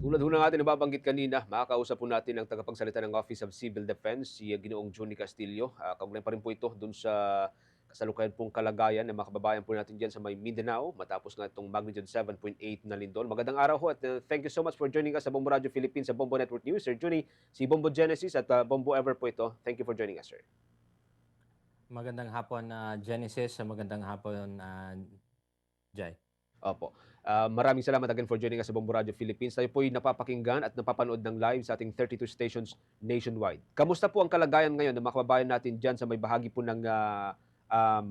Tulad ho ng ating nababanggit kanina, makakausap po natin ang tagapagsalita ng Office of Civil Defense, si Ginoong Johnny Castillo. Kaugnay pa rin po ito dun sa kasalukuyan pong kalagayan ng mga kababayan po natin dyan sa may Mindanao matapos nga itong magnitude 7.8 na lindol. Magandang araw ho at thank you so much for joining us sa Bombo Radio Philippines sa Bombo Network News. Sir Johnny, si Bombo Genesis at Bombo Ever po ito. Thank you for joining us, sir. Magandang hapon, Genesis. Magandang hapon, Jai. Opo. Maraming salamat again for joining us sa Bombo Radio Philippines. Tayo po'y napapakinggan at napapanood ng live sa ating 32 stations nationwide. Kamusta po ang kalagayan ngayon ng mga kababayan natin dyan sa may bahagi po ng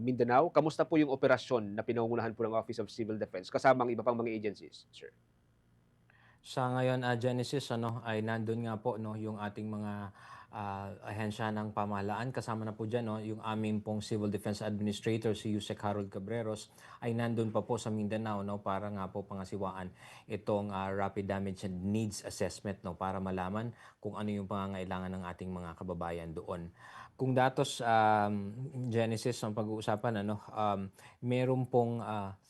Mindanao? Kamusta po yung operasyon na pinangungunahan po ng Office of Civil Defense kasama ang iba pang mga agencies, sir? Sa ngayon, Genesis, ay nandun nga po yung ating mga ahensya ng pamahalaan. Kasama na po dyan yung aming pong Civil Defense Administrator, si Yusek Harold Cabreros, ay nandun pa po sa Mindanao para nga po pangasiwaan itong Rapid Damage and Needs Assessment para malaman kung ano yung pangangailangan ng ating mga kababayan doon. Kung datos, Genesis, ang pag-uusapan, meron pong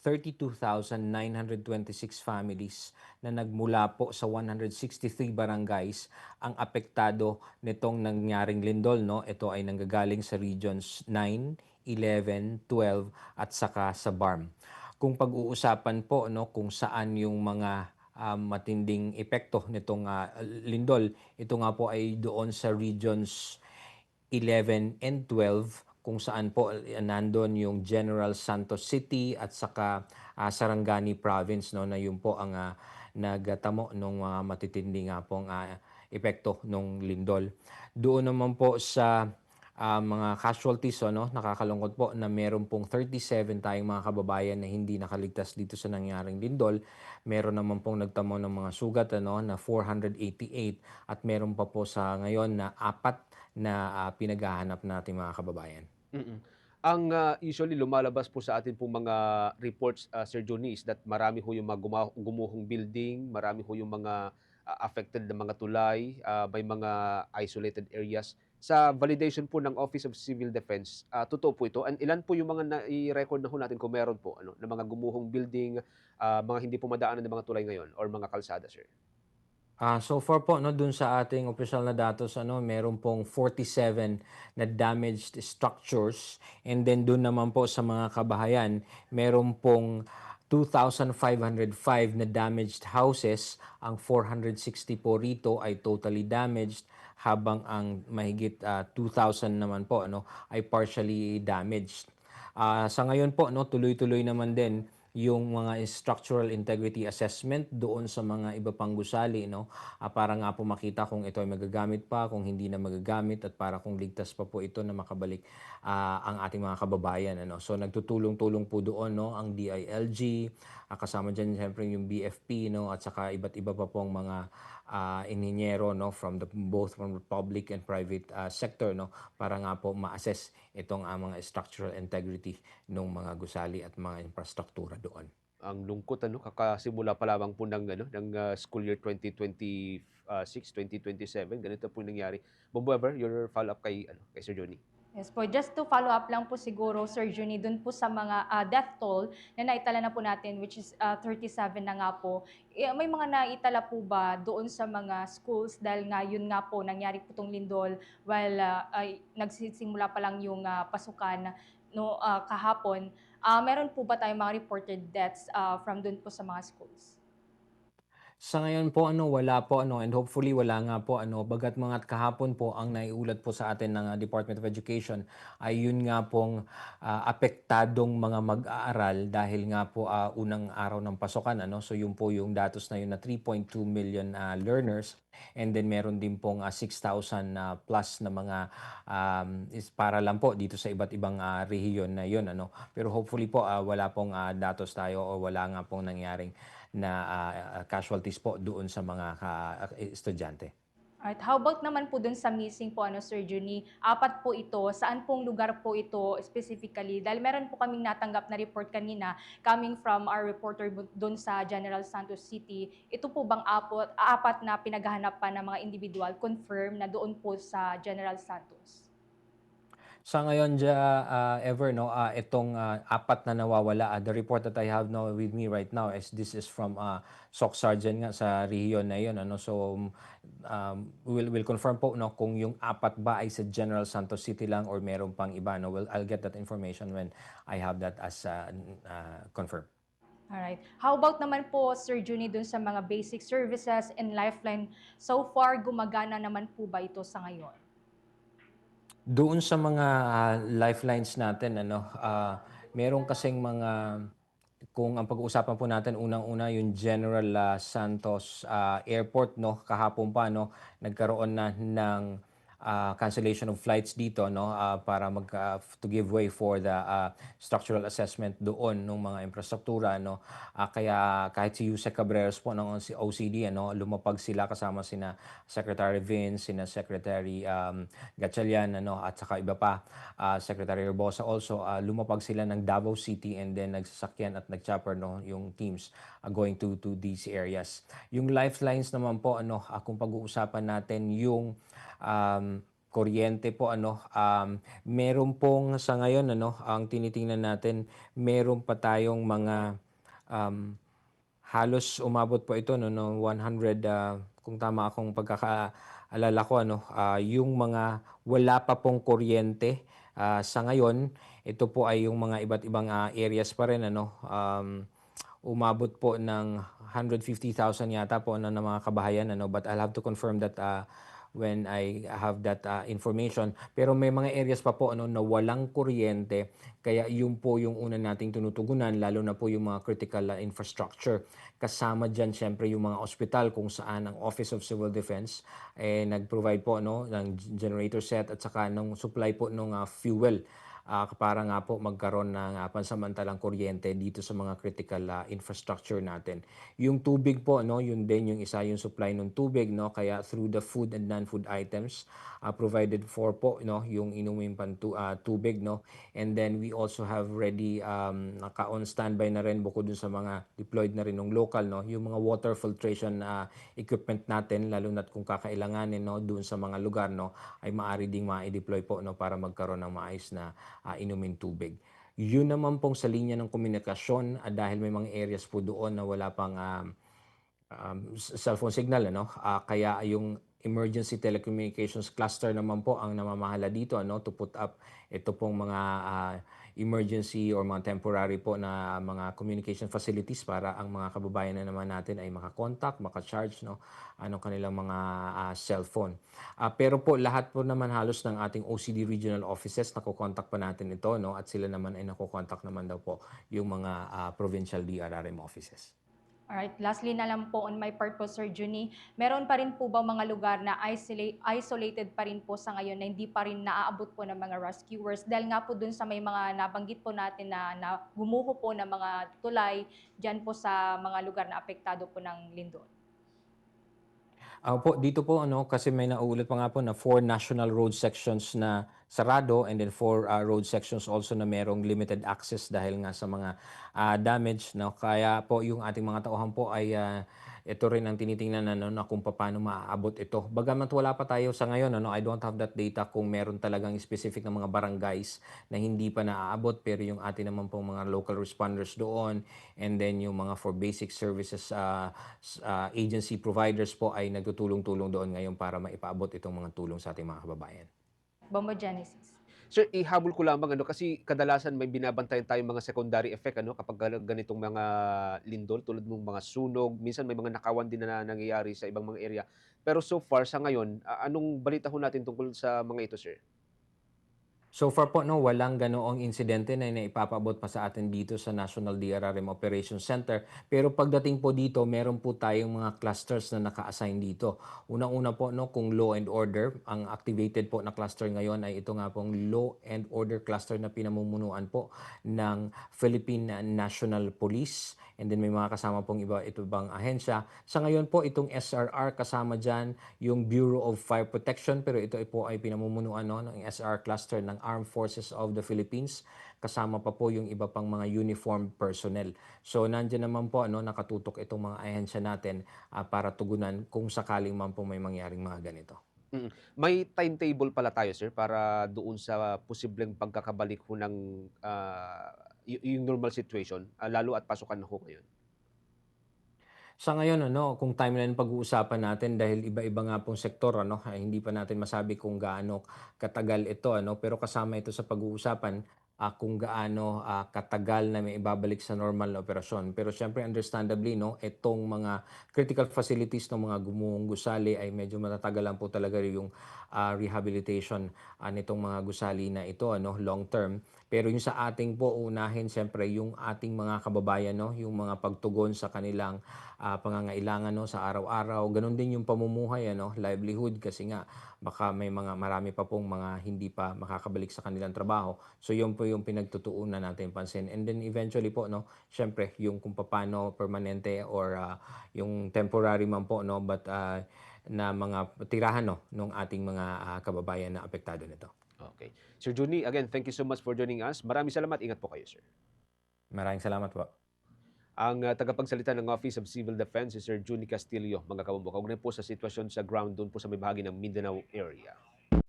32,926 families na nagmula po sa 163 barangays ang apektado nitong nangyaring lindol. Ito ay nanggagaling sa regions 9, 11, 12 at saka sa BARM. Kung pag-uusapan po kung saan yung mga matinding epekto nitong lindol, ito nga po ay doon sa regions 11 and 12 kung saan po nandun yung General Santos City at saka Sarangani Province na yun po ang nagtamo ng mga matitindi nga pong epekto ng lindol. Doon naman po sa mga casualties, nakakalungkot po na meron pong 37 tayong mga kababayan na hindi nakaligtas dito sa nangyaring lindol. Meron naman pong nagtamo ng mga sugat na 488 at meron pa po sa ngayon na 4 na pinaghahanap nating mga kababayan. Mm. Ang usually lumalabas po sa atin pong mga reports, Sir Johnny, is that marami ho yung mga gumuhong building, marami ho yung mga affected na mga tulay, may mga isolated areas. Sa validation po ng Office of Civil Defense, totoo po ito? And ilan po yung mga nai-record na ho natin kung meron po na mga gumuhong building, mga hindi po madaanan ng mga tulay ngayon or mga kalsada, sir? So far po dun sa ating opisyal na datos meron pong 47 na damaged structures, and then dun naman po sa mga kabahayan meron pong 2,505 na damaged houses. Ang 460 po rito ay totally damaged, habang ang mahigit 2,000 naman po ay partially damaged. Sa ngayon po tuloy-tuloy naman din yung mga structural integrity assessment doon sa mga iba pang gusali para nga po makita kung ito ay magagamit pa, kung hindi na magagamit, at para kung ligtas pa po ito na makabalik ang ating mga kababayan. So nagtutulong-tulong po doon ang DILG, kasama dyan siyempre yung BFP at saka iba't iba pa pong mga inhinyero from both from the public and private sector para nga po ma-assess itong mga structural integrity ng mga gusali at mga infrastruktura doon. Ang lungkot kakasimula pa lamang po ng school year 2026, 2027, ganito po yung nangyari. Bob Weber, your follow-up kay Sir Johnny. Yes po, just to follow up lang po siguro, Sir Juni, dun po sa mga death toll na naitala na po natin, which is 37 na nga po. May mga naitala po ba doon sa mga schools dahil nga yun nga po, nangyari po itong lindol while nagsisimula pa lang yung pasukan kahapon. Meron po ba tayong mga reported deaths from dun po sa mga schools? Sa ngayon po wala po and hopefully wala nga po bagat mga kahapon po ang naiulat po sa atin ng Department of Education ay yun nga pong apektadong mga mag-aaral dahil nga po unang araw ng pasokan so yun po yung datos na yun na 3.2 million learners, and then meron din pong 6,000 plus na mga is para lang po dito sa iba't ibang rehiyon na yun pero hopefully po wala pong datos tayo o wala nga pong nangyaring na casualties po doon sa mga estudyante. Alright, how about naman po dun sa missing po, Sir Juni? 4 po ito. Saan pong lugar po ito specifically? Dahil meron po kaming natanggap na report kanina coming from our reporter dun sa General Santos City. Ito po bang apat na pinaghahanapan ng mga individual confirm na doon po sa General Santos? Sa ngayon Ever, no, itong apat na nawawala, the report that I have now with me right now is this is from SOC Sergeant nga sa region na yun, ano. So we'll confirm po, no, kung yung apat ba ay sa General Santos City lang or meron pang iba, no. I'll get that information when I have that as confirmed. Alright. How about naman po, Sir Juni, dun sa mga basic services and lifeline? So far, gumagana naman po ba ito sa ngayon? Doon sa mga lifelines natin, ano, meron kasing mga, kung ang pag-uusapan po natin unang-una yung General Santos Airport, no, kahapon pa, no, nagkaroon na ng cancellation of flights dito, no, para to give way for the structural assessment doon ng mga infrastruktura, no. Kaya kahit si Yusek Cabreros po ng OCD, ano, lumapag sila kasama sina Secretary Vince, sina Secretary Gatchalian, ano, at saka iba pa, Secretary Herbosa also, lumapag sila ng Davao City and then nagsasakyan at nagchopper, no, yung teams going to these areas. Yung lifelines naman po, ano, kung pag-uusapan natin yung kuryente po, ano, meron pong sa ngayon, ano, ang tinitingnan natin, meron pa tayong mga halos umabot po ito, no, no 100, kung tama akong pagkakaalala ko, ano, yung mga wala pa pong kuryente sa ngayon. Ito po ay yung mga iba't ibang areas pa rin, ano. Umabot po ng 150,000 yata po, ano, ng mga kabahayan, ano, but I'll have to confirm that when I have that information. Pero may mga areas pa po, ano, na walang kuryente, kaya yun po yung una nating tinutugunan, lalo na po yung mga critical infrastructure. Kasama dyan syempre yung mga ospital kung saan ang Office of Civil Defense nag-provide po, no, ng generator set at saka ng supply po ng fuel para nga po magkaroon ng pansamantalang kuryente dito sa mga critical infrastructure natin. Yung tubig po, no, yun din yung isa, yung supply ng tubig, no, kaya through the food and non-food items provided for po, no, yung inumin tubig, no. And then we also have ready naka-on standby na rin bukod dun sa mga deployed na rin ng local, no, yung mga water filtration equipment natin, lalo na't kung kakailanganin, no, dun sa mga lugar, no, ay maaari ding ma-deploy po, no, para magkaroon ng maayos na inumin tubig. Yun naman pong sa linya ng komunikasyon, dahil may mga areas po doon na wala pang cellphone signal, ano, kaya yung emergency telecommunications cluster naman po ang namamahala dito, ano, to put up ito pong mga emergency or mga temporary po na mga communication facilities para ang mga kababayan na naman natin ay makakontakt, maka-charge, no, ano, kanilang mga cellphone. Pero po lahat po naman halos ng ating OCD regional offices nakokontak pa natin ito, no, at sila naman ay nakokontak naman daw po yung mga provincial DRRM offices. Alright, lastly na lang po on my part po, Sir Juni, meron pa rin po ba mga lugar na isolated pa rin po sa ngayon na hindi pa rin naaabot po ng mga rescuers? Dahil nga po dun sa may mga nabanggit po natin na gumuho po ng mga tulay dyan po sa mga lugar na apektado po ng lindol. Po, dito po, ano, kasi may nauulat pa nga po na 4 national road sections na sarado and then 4 road sections also na merong limited access dahil nga sa mga damage, no. Kaya po yung ating mga tauhan po ay ito rin ang tinitingnan, ano, na kung paano maaabot ito. Bagamat wala pa tayo sa ngayon, ano, I don't have that data kung meron talagang specific na mga barangays na hindi pa naaabot, pero yung ating naman pong mga local responders doon and then yung mga for basic services agency providers po ay nagtutulong-tulong doon ngayon para maipaabot itong mga tulong sa ating mga kababayan. Bombo Genesis. Sir, ihabol ko lamang, ano, kasi kadalasan may binabantayan tayong mga secondary effect, ano, kapag ganitong mga lindol tulad ng mga sunog, minsan may mga nakawan din na nangyayari sa ibang mga area. Pero so far sa ngayon, anong balita ho natin tungkol sa mga ito, sir? So far po, no, walang ganoong insidente na naipapaabot pa sa atin dito sa National DRRM Operations Center. Pero pagdating po dito, meron po tayong mga clusters na naka-assign dito. Unang-una po, no, kung law and order, ang activated po na cluster ngayon ay ito nga pong law and order cluster na pinamumunuan po ng Philippine National Police. And then may mga kasama pong ito bang ahensya. Sa ngayon po, itong SRR kasama dyan, yung Bureau of Fire Protection, pero ito po ay pinamumunuan, no, ng SRR cluster ng Armed Forces of the Philippines. Kasama pa po yung iba pang mga uniformed personnel. So nandiyan naman po, ano, nakatutok itong mga ahensya natin para tugunan kung sakaling man po may mangyaring mga ganito. Mm. May timetable pala tayo sir para doon sa posibleng pagkakabalik ho ng, yung normal situation, lalo at pasukan na ho ngayon? Sa ngayon ano, kung timeline pag-uusapan natin dahil iba-iba nga pong sektor ano, hindi pa natin masabi kung gaano katagal ito ano, pero kasama ito sa pag-uusapan kung gaano katagal na may ibabalik sa normal na operasyon. Pero siyempre understandably no, itong mga critical facilities ng mga gumuhong gusali ay medyo matatagalan po talaga yung rehabilitation nitong mga gusali na ito ano, long term. Pero yung sa ating po unahin siyempre yung ating mga kababayan no, yung mga pagtugon sa kanilang pangangailangan no, sa araw-araw. Ganun din yung pamumuhay, ano, livelihood kasi nga baka may mga marami pa pong mga hindi pa makakabalik sa kanilang trabaho. So yun po yung pinagtutuunan natin pansin. And then eventually po, no, syempre yung kung paano permanente or yung temporary man po, no, but na mga tirahan no, nung ating mga kababayan na apektado nito. Okay. Sir Juni, again, thank you so much for joining us. Maraming salamat. Ingat po kayo, sir. Maraming salamat po. Ang tagapagsalita ng Office of Civil Defense si Sir Juni Castillo, mga kabumbu. Kaugnay po sa sitwasyon sa ground doon po sa may bahagi ng Mindanao area.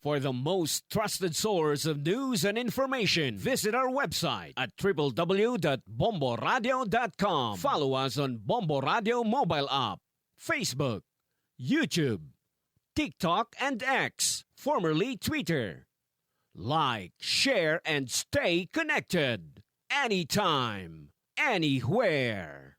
For the most trusted source of news and information, visit our website at www.bomboradio.com. Follow us on Bombo Radio mobile app, Facebook, YouTube, TikTok, and X, formerly Twitter. Like, share, and stay connected. Anytime, anywhere.